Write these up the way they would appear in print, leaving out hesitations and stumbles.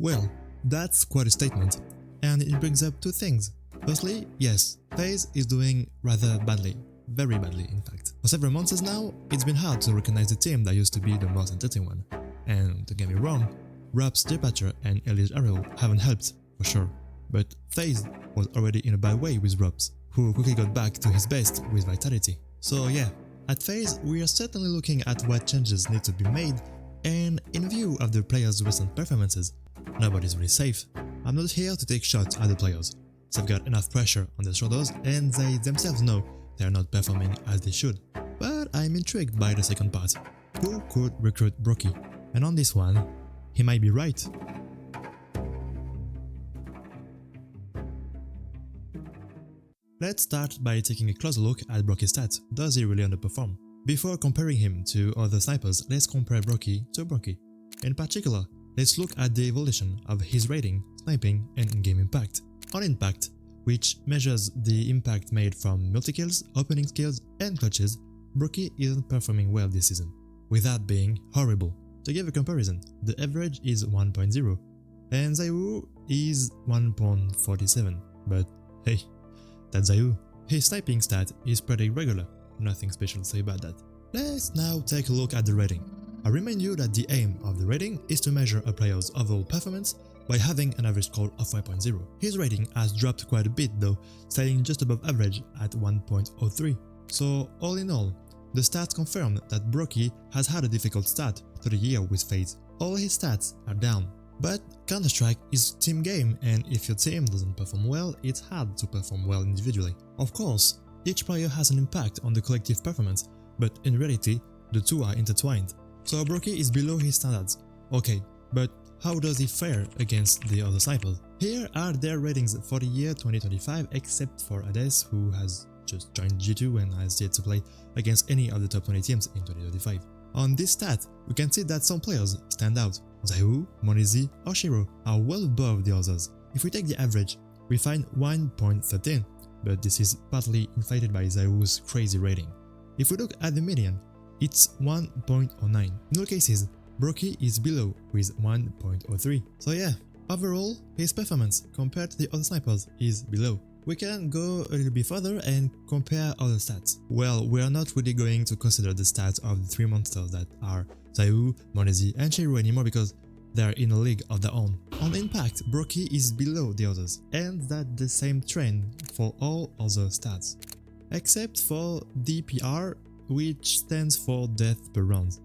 Well, that's quite a statement, and it brings up two things. Firstly, yes, Faze is doing rather badly, very badly in fact. For several months now, it's been hard to recognize the team that used to be the most entertaining one. And don't get me wrong, Rap's departure and Ellie's arrival haven't helped, for sure. But Faze was already in a bad way with Raps, who quickly got back to his best with Vitality. So yeah, at Faze we are certainly looking at what changes need to be made, and in view of the players' recent performances, nobody's really safe. I'm not here to take shots at the players. They've got enough pressure on their shoulders and they themselves know they are not performing as they should. But I'm intrigued by the second part. Who could recruit Broky? And on this one, he might be right. Let's start by taking a closer look at Broky's stats. Does he really underperform? Before comparing him to other snipers, let's compare Broky to Broky. In particular, let's look at the evolution of his rating, sniping, and in-game impact. On impact, which measures the impact made from multi-kills, opening skills, and clutches, Broky isn't performing well this season, without being horrible. To give a comparison, the average is 1.0, and Zayu is 1.47, but hey, that's Zayu. His sniping stat is pretty regular, nothing special to say about that. Let's now take a look at the rating. I remind you that the aim of the rating is to measure a player's overall performance by having an average score of 5.0. His rating has dropped quite a bit though, staying just above average at 1.03. So all in all, the stats confirm that Broky has had a difficult start to the year with Faze. All his stats are down. But Counter-Strike is a team game, and if your team doesn't perform well, it's hard to perform well individually. Of course, each player has an impact on the collective performance, but in reality, the two are intertwined. So Broky is below his standards. Okay, but how does he fare against the other snipers? Here are their ratings for the year 2025, except for Hades, who has just joined G2 and has yet to play against any of the top 20 teams in 2025. On this stat, we can see that some players stand out. Zayu, Monezi, or Shiro are well above the others. If we take the average, we find 1.13, but this is partly inflated by Zayu's crazy rating. If we look at the median, it's 1.09. In all cases, Broky is below with 1.03. So yeah, overall, his performance compared to the other snipers is below. We can go a little bit further and compare other stats. Well, we are not really going to consider the stats of the three monsters that are Zayu, Monezi, and Shiro anymore because they are in a league of their own. On impact, Broky is below the others, and that's the same trend for all other stats, except for DPR, which stands for death per round.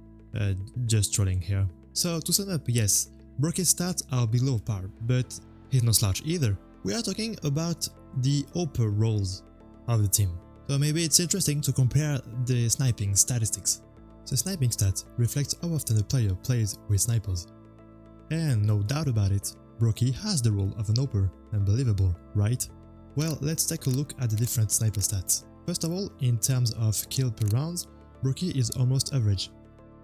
Just trolling here. So to sum up, yes, Broky's stats are below par, but he's no slouch either. We are talking about the upper roles of the team. So maybe it's interesting to compare the sniping statistics. The sniping stats reflect how often a player plays with snipers. And no doubt about it, Broky has the role of an upper. Unbelievable, right? Well, let's take a look at the different sniper stats. First of all, in terms of kill per rounds, Broky is almost average.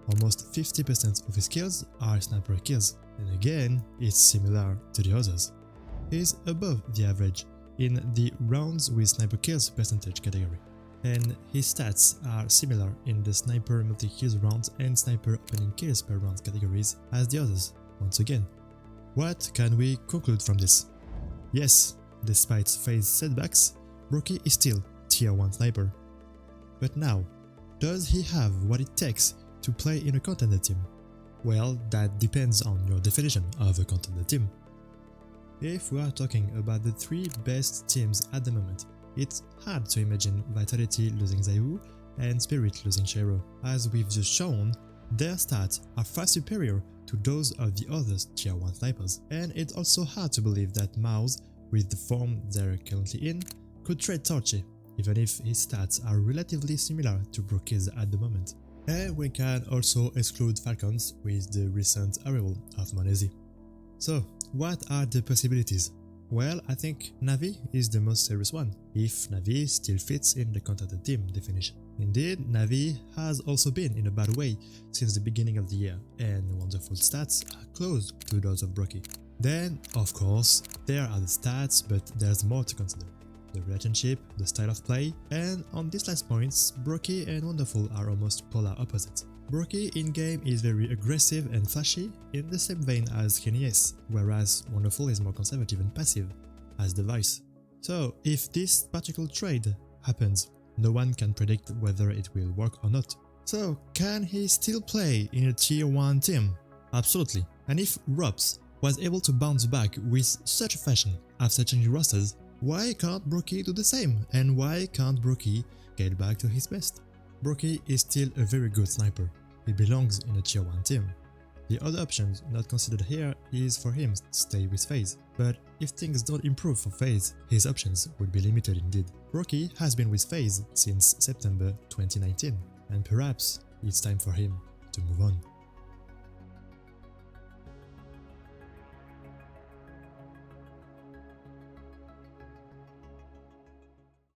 Almost 50% of his kills are sniper kills, and again, it's similar to the others. He's above the average in the rounds with sniper kills percentage category, and his stats are similar in the sniper multi-kills rounds and sniper opening kills per round categories as the others. Once again, what can we conclude from this? Yes, despite Faze setbacks, Broky is still tier 1 sniper. But now, does he have what it takes to play in a contender team? Well, that depends on your definition of a contender team. If we are talking about the three best teams at the moment, it's hard to imagine Vitality losing Zayu and Spirit losing Shiro. As we've just shown, their stats are far superior to those of the other tier 1 snipers, and it's also hard to believe that Mouse, with the form they're currently in, could trade Torchy, even if his stats are relatively similar to Broky's at the moment. And we can also exclude Falcons with the recent arrival of Monezi. So, what are the possibilities? Well, I think Na'Vi is the most serious one, if Na'Vi still fits in the contender team definition. Indeed, Na'Vi has also been in a bad way since the beginning of the year, and wonderful stats are close to those of Broky. Then, of course, there are the stats, but there's more to consider. The relationship, the style of play, and on these last points, Broky and Wonderful are almost polar opposites. Broky in-game is very aggressive and flashy, in the same vein as Kenny S, whereas Wonderful is more conservative and passive, as the Vice. So, if this particular trade happens, no one can predict whether it will work or not. So, can he still play in a tier 1 team? Absolutely. And if Rops was able to bounce back with such a fashion after changing rosters, why can't Broky do the same? And why can't Broky get back to his best? Broky is still a very good sniper. He belongs in a tier 1 team. The other option not considered here is for him to stay with Faze, but if things don't improve for Faze, his options would be limited indeed. Broky has been with Faze since September 2019, and perhaps it's time for him to move on.